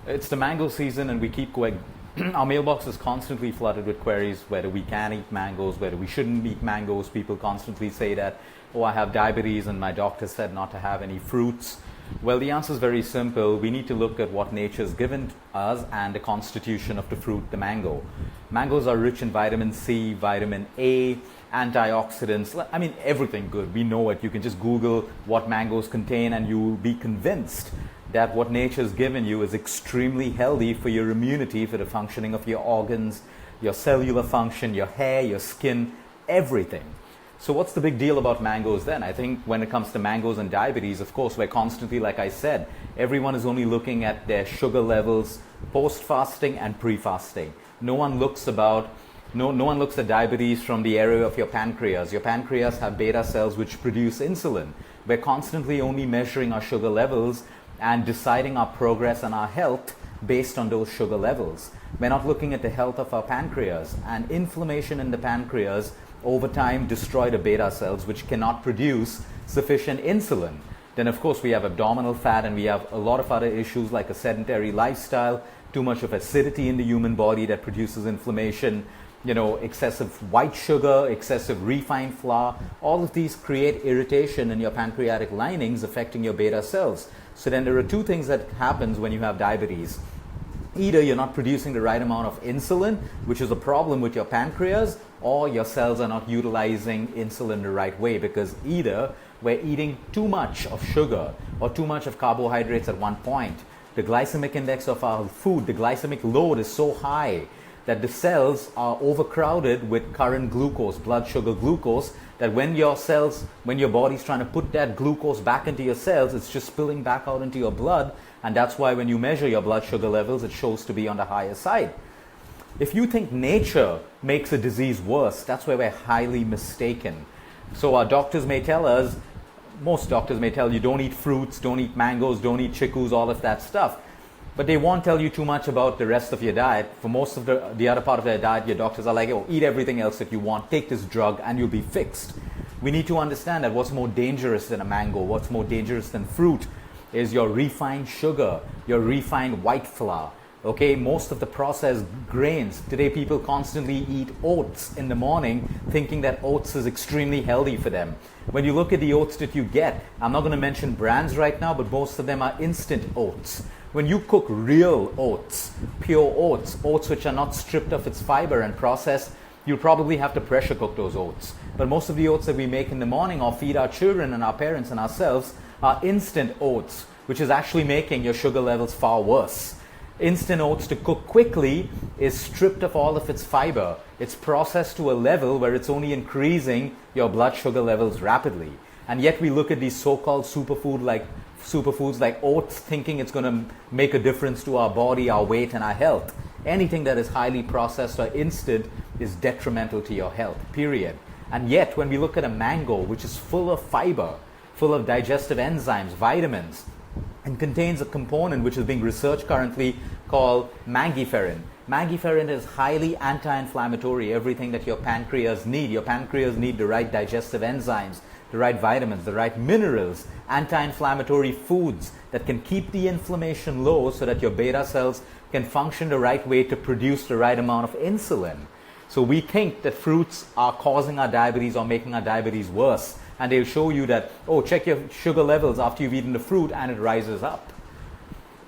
It's the mango season and we keep going. Our mailbox is constantly flooded with queries whether we can eat mangoes, whether we shouldn't eat mangoes. People constantly say that, oh, I have diabetes and my doctor said not to have any fruits. Well, the answer is very simple. We need to look at what nature's given us and the constitution of the fruit, the mango. Mangoes are rich in vitamin C, vitamin A, antioxidants. I mean, everything good. We know it. You can just Google what mangoes contain and you will be convinced that what nature's given you is extremely healthy for your immunity, for the functioning of your organs, your cellular function, your hair, your skin, everything. So what's the big deal about mangoes then? I think when it comes to mangoes and diabetes, of course, we're constantly, like I said, everyone is only looking at their sugar levels post-fasting and pre-fasting. No one looks at diabetes from the area of your pancreas. Your pancreas have beta cells which produce insulin. We're constantly only measuring our sugar levels and deciding our progress and our health based on those sugar levels. We're not looking at the health of our pancreas, and inflammation in the pancreas over time destroy the beta cells which cannot produce sufficient insulin. Then of course we have abdominal fat and we have a lot of other issues like a sedentary lifestyle, too much of acidity in the human body that produces inflammation, excessive white sugar, excessive refined flour. All of these create irritation in your pancreatic linings affecting your beta cells. So then there are two things that happens when you have diabetes. Either you're not producing the right amount of insulin, which is a problem with your pancreas, or your cells are not utilizing insulin the right way, because either we're eating too much of sugar or too much of carbohydrates at one point. The glycemic index of our food, the glycemic load is so high that the cells are overcrowded with current glucose, blood sugar glucose, that when your body's trying to put that glucose back into your cells, it's just spilling back out into your blood, and that's why when you measure your blood sugar levels, it shows to be on the higher side. If you think nature makes a disease worse, that's where we're highly mistaken. So our doctors may tell us, most doctors may tell you, don't eat fruits, don't eat mangoes, don't eat chickus, all of that stuff. But they won't tell you too much about the rest of your diet. For most of the other part of their diet, your doctors are like, oh, eat everything else that you want, take this drug, and you'll be fixed. We need to understand that what's more dangerous than a mango, what's more dangerous than fruit, is your refined sugar, your refined white flour. Okay, most of the processed grains. Today people constantly eat oats in the morning thinking that oats is extremely healthy for them. When you look at the oats that you get, I'm not going to mention brands right now, but most of them are instant oats. When you cook real oats, pure oats, oats which are not stripped of its fiber and processed, you'll probably have to pressure cook those oats. But most of the oats that we make in the morning or feed our children and our parents and ourselves are instant oats, which is actually making your sugar levels far worse. Instant oats to cook quickly is stripped of all of its fiber. It's processed to a level where it's only increasing your blood sugar levels rapidly. And yet we look at these so-called superfoods like oats thinking it's going to make a difference to our body, our weight, and our health. Anything that is highly processed or instant is detrimental to your health, period. And yet when we look at a mango, which is full of fiber, full of digestive enzymes, vitamins, and contains a component which is being researched currently called mangiferin. Mangiferin is highly anti-inflammatory, everything that your pancreas need. Your pancreas need the right digestive enzymes, the right vitamins, the right minerals, anti-inflammatory foods that can keep the inflammation low so that your beta cells can function the right way to produce the right amount of insulin. So we think that fruits are causing our diabetes or making our diabetes worse. And they'll show you that, oh, check your sugar levels after you've eaten the fruit and it rises up.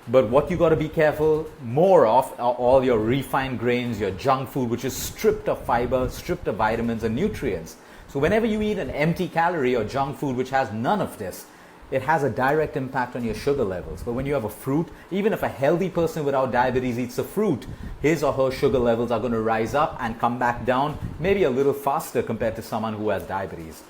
But what you got to be careful more of are all your refined grains, your junk food, which is stripped of fiber, stripped of vitamins and nutrients. So whenever you eat an empty calorie or junk food which has none of this, it has a direct impact on your sugar levels. But when you have a fruit, even if a healthy person without diabetes eats a fruit, his or her sugar levels are going to rise up and come back down, maybe a little faster compared to someone who has diabetes.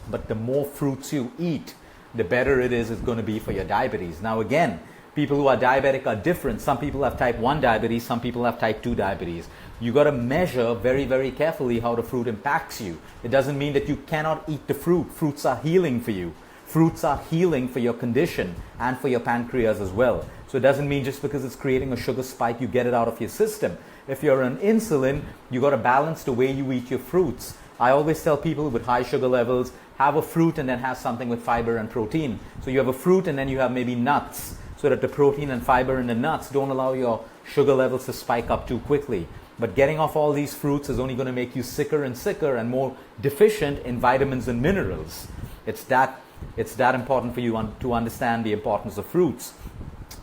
But the more fruits you eat, the better it is going to be for your diabetes. Now again, people who are diabetic are different. Some people have type 1 diabetes, some people have type 2 diabetes. You got to measure very, very carefully how the fruit impacts you. It doesn't mean that you cannot eat the fruit. Fruits are healing for you. Fruits are healing for your condition and for your pancreas as well. So it doesn't mean just because it's creating a sugar spike, you get it out of your system. If you're on insulin, you got to balance the way you eat your fruits. I always tell people with high sugar levels, have a fruit and then have something with fiber and protein. So you have a fruit and then you have maybe nuts, so that the protein and fiber in the nuts don't allow your sugar levels to spike up too quickly. But getting off all these fruits is only going to make you sicker and more deficient in vitamins and minerals. It's that important for you to understand the importance of fruits.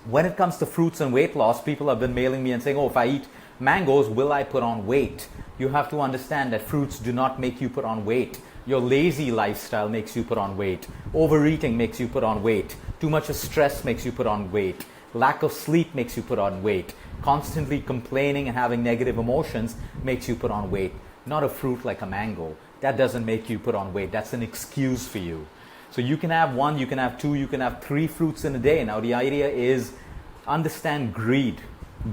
When it comes to fruits and weight loss, people have been mailing me and saying, oh, if I eat mangoes, will I put on weight? You have to understand that fruits do not make you put on weight. Your lazy lifestyle makes you put on weight. Overeating makes you put on weight. Too much of stress makes you put on weight. Lack of sleep makes you put on weight. Constantly complaining and having negative emotions makes you put on weight. Not a fruit like a mango. That doesn't make you put on weight. That's an excuse for you. So you can have 1, you can have 2, you can have 3 fruits in a day. Now the idea is understand greed.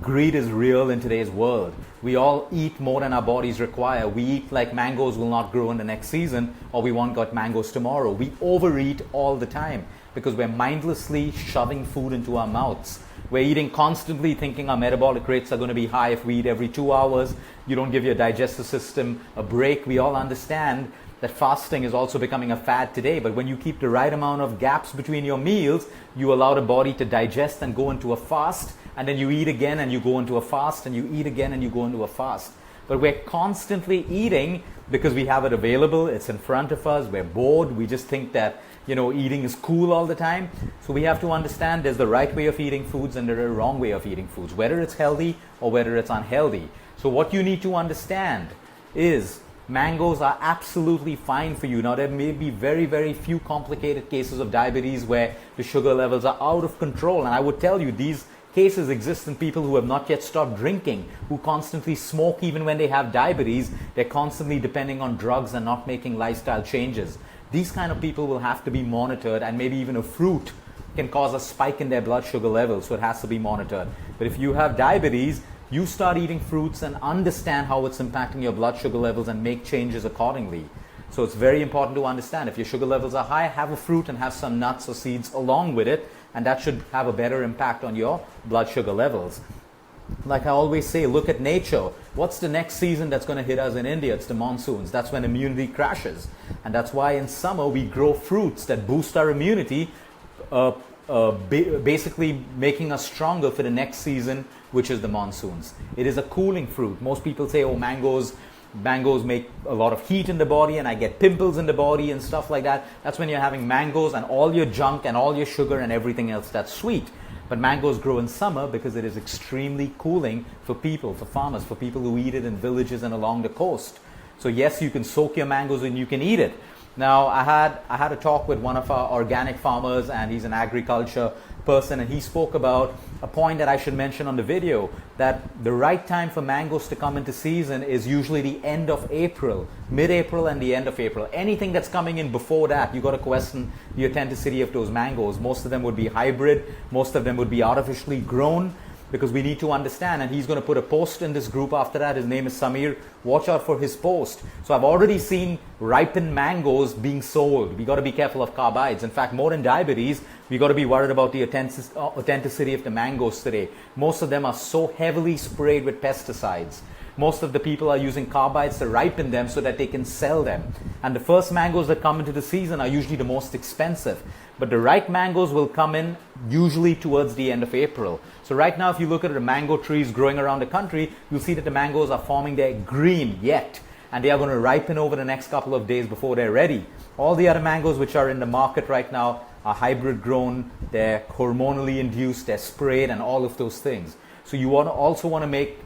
Greed is real in today's world. We all eat more than our bodies require. We eat like mangoes will not grow in the next season, or we won't get mangoes tomorrow. We overeat all the time because we're mindlessly shoving food into our mouths. We're eating constantly thinking our metabolic rates are going to be high if we eat every 2 hours. You don't give your digestive system a break. We all understand that fasting is also becoming a fad today, but when you keep the right amount of gaps between your meals, you allow the body to digest and go into a fast, and then you eat again and you go into a fast, and you eat again and you go into a fast. But we're constantly eating because we have it available, it's in front of us, we're bored, we just think that eating is cool all the time. So we have to understand there's the right way of eating foods and there's a wrong way of eating foods, whether it's healthy or whether it's unhealthy. So what you need to understand is mangoes are absolutely fine for you. Now there may be very, very few complicated cases of diabetes where the sugar levels are out of control. And I would tell you these cases exist in people who have not yet stopped drinking, who constantly smoke even when they have diabetes. They're constantly depending on drugs and not making lifestyle changes. These kind of people will have to be monitored, and maybe even a fruit can cause a spike in their blood sugar levels, so it has to be monitored. But if you have diabetes, you start eating fruits and understand how it's impacting your blood sugar levels and make changes accordingly. So it's very important to understand. If your sugar levels are high, have a fruit and have some nuts or seeds along with it, and that should have a better impact on your blood sugar levels. Like I always say, look at nature. What's the next season that's going to hit us in India? It's the monsoons. That's when immunity crashes. And that's why in summer we grow fruits that boost our immunity, basically making us stronger for the next season, which is the monsoons. It is a cooling fruit. Most people say, oh, mangoes make a lot of heat in the body and I get pimples in the body and stuff like that. That's when you're having mangoes and all your junk and all your sugar and everything else that's sweet. But mangoes grow in summer because it is extremely cooling for people, for farmers, for people who eat it in villages and along the coast. So yes, you can soak your mangoes and you can eat it. Now, I had a talk with one of our organic farmers, and he's an agriculture person, and he spoke about a point that I should mention on the video, that the right time for mangoes to come into season is usually the end of April, mid-April and the end of April. Anything that's coming in before that, you got to question the authenticity of those mangoes. Most of them would be hybrid, most of them would be artificially grown, because we need to understand, and he's going to put a post in this group after that. His name is Samir. Watch out for his post. So I've already seen ripened mangoes being sold. We got to be careful of carbides. In fact, more than diabetes, we got to be worried about the authenticity of the mangoes today. Most of them are so heavily sprayed with pesticides. Most of the people are using carbides to ripen them so that they can sell them. And the first mangoes that come into the season are usually the most expensive. But the right mangoes will come in usually towards the end of April. So right now, if you look at the mango trees growing around the country, you'll see that the mangoes are forming their green yet. And they are going to ripen over the next couple of days before they're ready. All the other mangoes which are in the market right now are hybrid grown, they're hormonally induced, they're sprayed, and all of those things. So you also want to make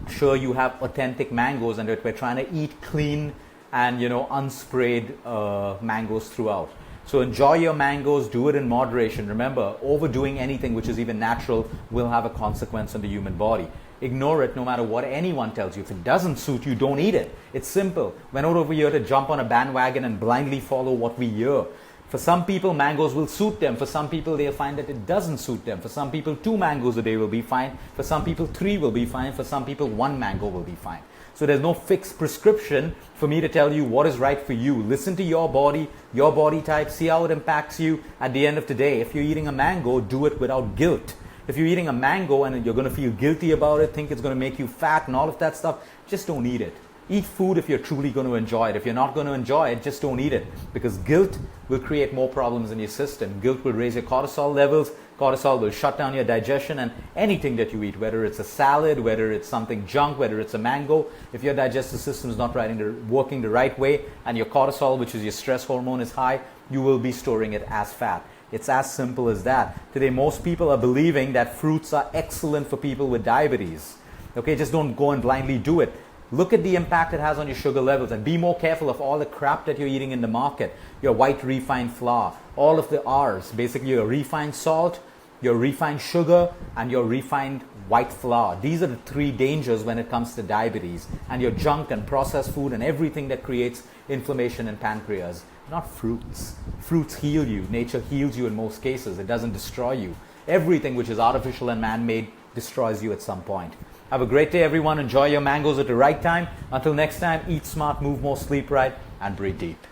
sure you have authentic mangoes, and that we're trying to eat clean and unsprayed mangoes throughout. So enjoy your mangoes, do it in moderation. Remember, overdoing anything which is even natural will have a consequence on the human body. Ignore it no matter what anyone tells you. If it doesn't suit you, don't eat it. It's simple. We're not over here to jump on a bandwagon and blindly follow what we hear. For some people, mangoes will suit them. For some people, they'll find that it doesn't suit them. For some people, 2 mangoes a day will be fine. For some people, 3 will be fine. For some people, 1 mango will be fine. So there's no fixed prescription for me to tell you what is right for you. Listen to your body type, see how it impacts you. At the end of the day, if you're eating a mango, do it without guilt. If you're eating a mango and you're going to feel guilty about it, think it's going to make you fat and all of that stuff, just don't eat it. Eat food if you're truly going to enjoy it. If you're not going to enjoy it, just don't eat it. Because guilt will create more problems in your system. Guilt will raise your cortisol levels. Cortisol will shut down your digestion, and anything that you eat, whether it's a salad, whether it's something junk, whether it's a mango, if your digestive system is not working the right way and your cortisol, which is your stress hormone, is high, you will be storing it as fat. It's as simple as that. Today, most people are believing that fruits are excellent for people with diabetes. Okay, just don't go and blindly do it. Look at the impact it has on your sugar levels, and be more careful of all the crap that you're eating in the market. Your white refined flour, all of the R's, basically your refined salt, your refined sugar, and your refined white flour. These are the three dangers when it comes to diabetes, and your junk and processed food and everything that creates inflammation in pancreas. Not fruits. Fruits heal you. Nature heals you in most cases. It doesn't destroy you. Everything which is artificial and man-made destroys you at some point. Have a great day, everyone. Enjoy your mangoes at the right time. Until next time, eat smart, move more, sleep right, and breathe deep.